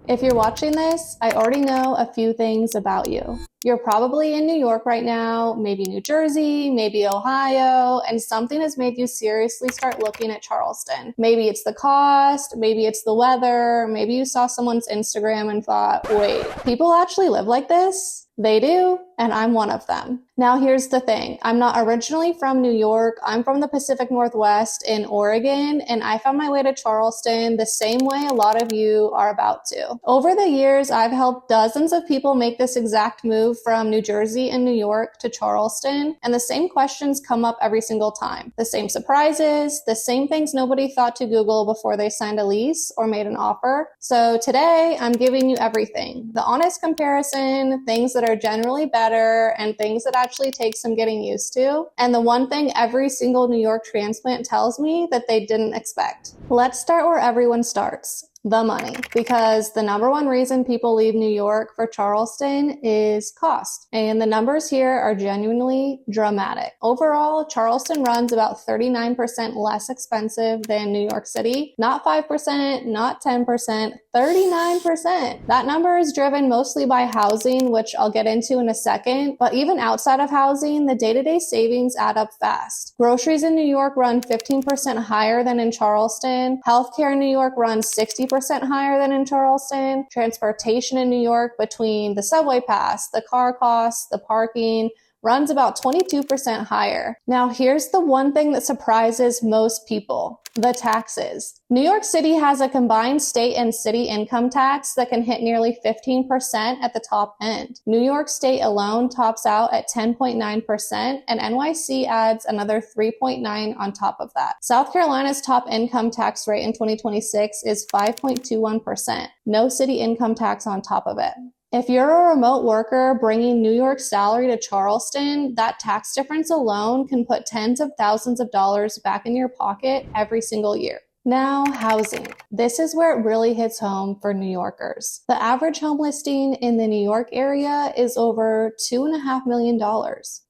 If you're watching this, I already know a few things about you. You're probably in New York right now, maybe New Jersey, maybe Ohio, and something has made you seriously start looking at Charleston. Maybe it's the cost, maybe it's the weather, maybe you saw someone's Instagram and thought, wait, people actually live like this? They do, and I'm one of them. Now here's the thing. I'm not originally from New York. I'm from the Pacific Northwest in Oregon, and I found my way to Charleston the same way a lot of you are about to. Over the years, I've helped dozens of people make this exact move from New Jersey and New York to Charleston, and the same questions come up every single time. The same surprises, the same things nobody thought to Google before they signed a lease or made an offer. So today, I'm giving you everything. The honest comparison, things that are generally better, and things that actually take some getting used to. And the one thing every single New York transplant tells me that they didn't expect. Let's start where everyone starts. The money, because the number one reason people leave New York for Charleston is cost. And the numbers here are genuinely dramatic. Overall, Charleston runs about 39% less expensive than New York City. Not 5%, not 10%, 39%. That number is driven mostly by housing, which I'll get into in a second. But even outside of housing, the day-to-day savings add up fast. Groceries in New York run 15% higher than in Charleston. Healthcare in New York runs 60% higher than in Charleston. Transportation in New York, between the subway pass, the car costs, the parking, runs about 22% higher. Now, here's the one thing that surprises most people: the taxes. New York City has a combined state and city income tax that can hit nearly 15% at the top end. New York State alone tops out at 10.9%, and NYC adds another 3.9% on top of that. South Carolina's top income tax rate in 2026 is 5.21%. No city income tax on top of it. If you're a remote worker bringing New York's salary to Charleston, that tax difference alone can put tens of thousands of dollars back in your pocket every single year. Now, housing. This is where it really hits home for New Yorkers. The average home listing in the New York area is over $2.5 million.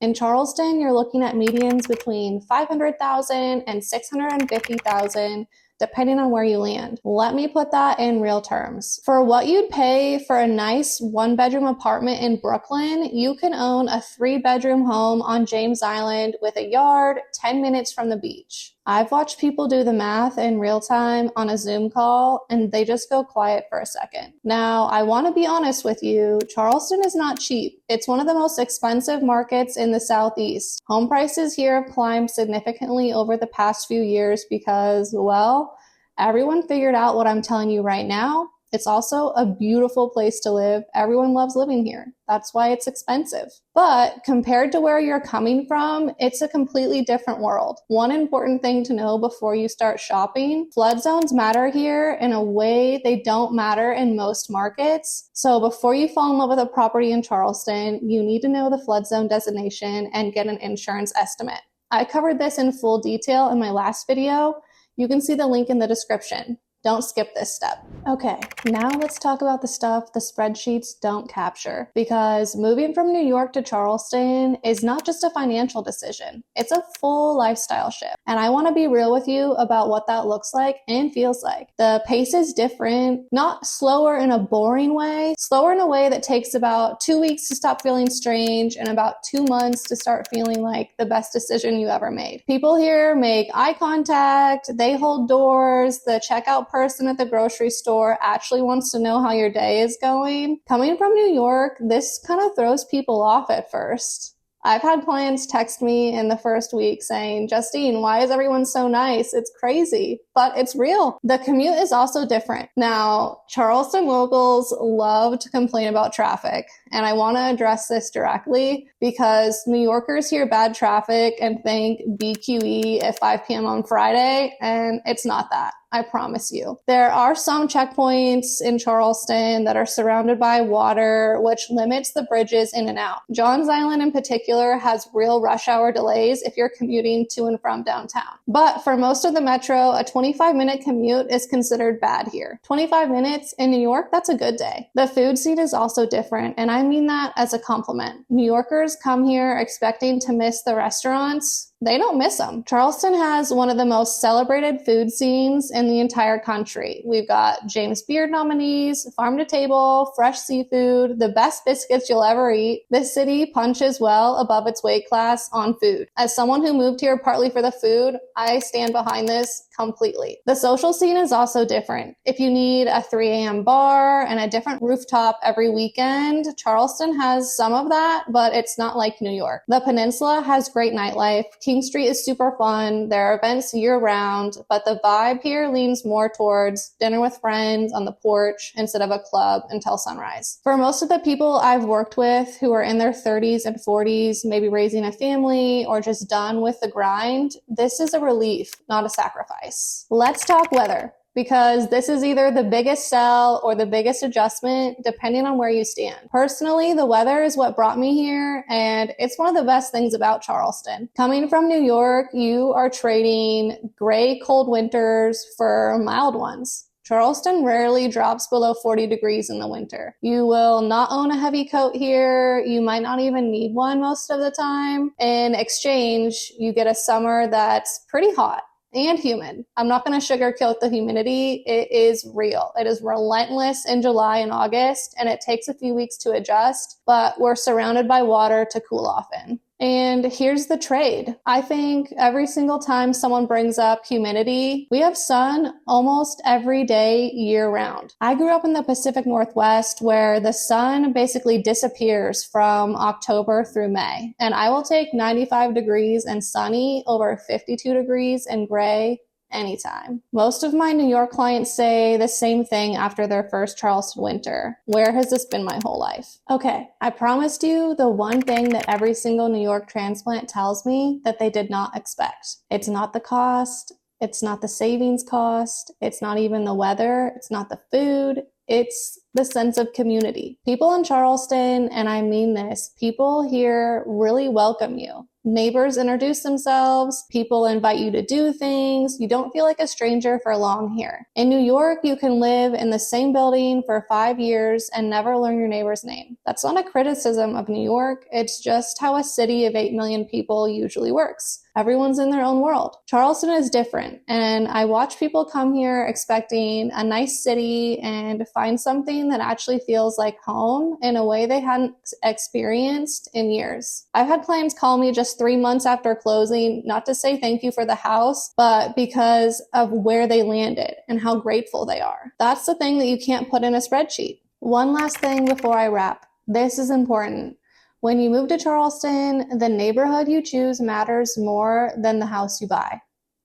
In Charleston, you're looking at medians between $500,000 and $650,000, depending on where you land. Let me put that in real terms. For what you'd pay for a nice one-bedroom apartment in Brooklyn, you can own a 3-bedroom home on James Island with a yard 10 minutes from the beach. I've watched people do the math in real time on a Zoom call, and they just go quiet for a second. Now, I want to be honest with you, Charleston is not cheap. It's one of the most expensive markets in the Southeast. Home prices here have climbed significantly over the past few years because, well, everyone figured out what I'm telling you right now. It's also a beautiful place to live. Everyone loves living here. That's why it's expensive. But compared to where you're coming from, it's a completely different world. One important thing to know before you start shopping: flood zones matter here in a way they don't matter in most markets. So before you fall in love with a property in Charleston, you need to know the flood zone designation and get an insurance estimate. I covered this in full detail in my last video. You can see the link in the description. Don't skip this step. Okay, now let's talk about the stuff the spreadsheets don't capture, because moving from New York to Charleston is not just a financial decision, it's a full lifestyle shift. And I want to be real with you about what that looks like and feels like. The pace is different, not slower in a boring way, slower in a way that takes about 2 weeks to stop feeling strange and about 2 months to start feeling like the best decision you ever made. People here make eye contact, they hold doors, the checkout person at the grocery store actually wants to know how your day is going. Coming from New York, this kind of throws people off at first. I've had clients text me in the first week saying, Justine, why is everyone so nice? It's crazy, but it's real. The commute is also different. Now, Charleston locals love to complain about traffic, and I want to address this directly because New Yorkers hear bad traffic and think BQE at 5 p.m. on Friday, and it's not that. I promise you. There are some checkpoints in Charleston that are surrounded by water, which limits the bridges in and out. Johns Island in particular has real rush hour delays if you're commuting to and from downtown. But for most of the metro, a 25-minute commute is considered bad here. 25 minutes in New York, that's a good day. The food scene is also different, and I mean that as a compliment. New Yorkers come here expecting to miss the restaurants. They don't miss them. Charleston has one of the most celebrated food scenes in the entire country. We've got James Beard nominees, farm to table, fresh seafood, the best biscuits you'll ever eat. This city punches well above its weight class on food. As someone who moved here partly for the food, I stand behind this completely. The social scene is also different. If you need a 3 a.m. bar and a different rooftop every weekend, Charleston has some of that, but it's not like New York. The peninsula has great nightlife. King Street is super fun. There are events year round, but the vibe here leans more towards dinner with friends on the porch instead of a club until sunrise. For most of the people I've worked with who are in their 30s and 40s, maybe raising a family or just done with the grind, this is a relief, not a sacrifice. Let's talk weather, because this is either the biggest sell or the biggest adjustment, depending on where you stand. Personally, the weather is what brought me here, and it's one of the best things about Charleston. Coming from New York, you are trading gray, cold winters for mild ones. Charleston rarely drops below 40 degrees in the winter. You will not own a heavy coat here. You might not even need one most of the time. In exchange, you get a summer that's pretty hot and humid. I'm not going to sugarcoat the humidity. It is real. It is relentless in July and August, and it takes a few weeks to adjust, but we're surrounded by water to cool off in. And here's the trade. I think every single time someone brings up humidity, we have sun almost every day year round. I grew up in the Pacific Northwest where the sun basically disappears from October through May. And I will take 95 degrees and sunny over 52 degrees and gray anytime. Most of my New York clients say the same thing after their first Charleston winter. Where has this been my whole life? Okay, I promised you the one thing that every single New York transplant tells me that they did not expect. It's not the cost. It's not the savings cost. It's not even the weather. It's not the food. It's the sense of community. People in Charleston, and I mean this, people here really welcome you. Neighbors introduce themselves. People invite you to do things. You don't feel like a stranger for long here. In New York, you can live in the same building for 5 years and never learn your neighbor's name. That's not a criticism of New York. It's just how a city of 8 million people usually works. Everyone's in their own world. Charleston is different, and I watch people come here expecting a nice city and find something that actually feels like home in a way they hadn't experienced in years. I've had clients call me just 3 months after closing, not to say thank you for the house, but because of where they landed and how grateful they are. That's the thing that you can't put in a spreadsheet. One last thing before I wrap. This is important. When you move to Charleston, the neighborhood you choose matters more than the house you buy.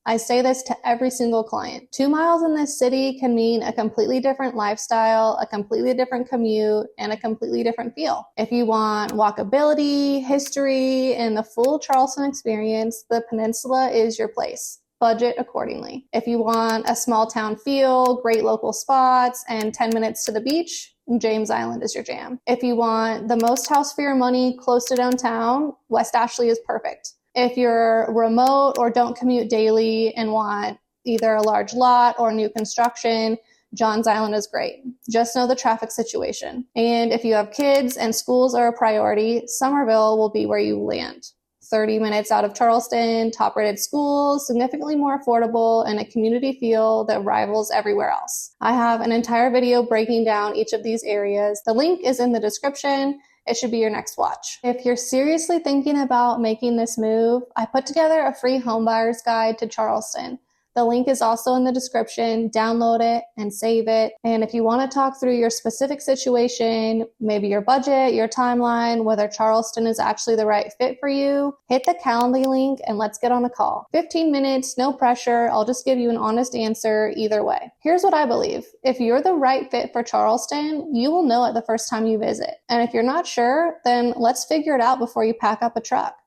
I say this to every single client. 2 miles in this city can mean a completely different lifestyle, a completely different commute, and a completely different feel. If you want walkability, history, and the full Charleston experience, the peninsula is your place. Budget accordingly. If you want a small town feel, great local spots, and 10 minutes to the beach, James Island is your jam. If you want the most house for your money close to downtown, West Ashley is perfect. If you're remote or don't commute daily and want either a large lot or new construction, Johns Island is great. Just know the traffic situation. And if you have kids and schools are a priority, Somerville will be where you land. 30 minutes out of Charleston, top-rated schools, significantly more affordable, and a community feel that rivals everywhere else. I have an entire video breaking down each of these areas. The link is in the description. It should be your next watch. If you're seriously thinking about making this move, I put together a free homebuyer's guide to Charleston. The link is also in the description. Download it and save it. And if you want to talk through your specific situation, maybe your budget, your timeline, whether Charleston is actually the right fit for you, hit the Calendly link and let's get on a call. 15 minutes, no pressure. I'll just give you an honest answer either way. Here's what I believe. If you're the right fit for Charleston, you will know it the first time you visit. And if you're not sure, then let's figure it out before you pack up a truck.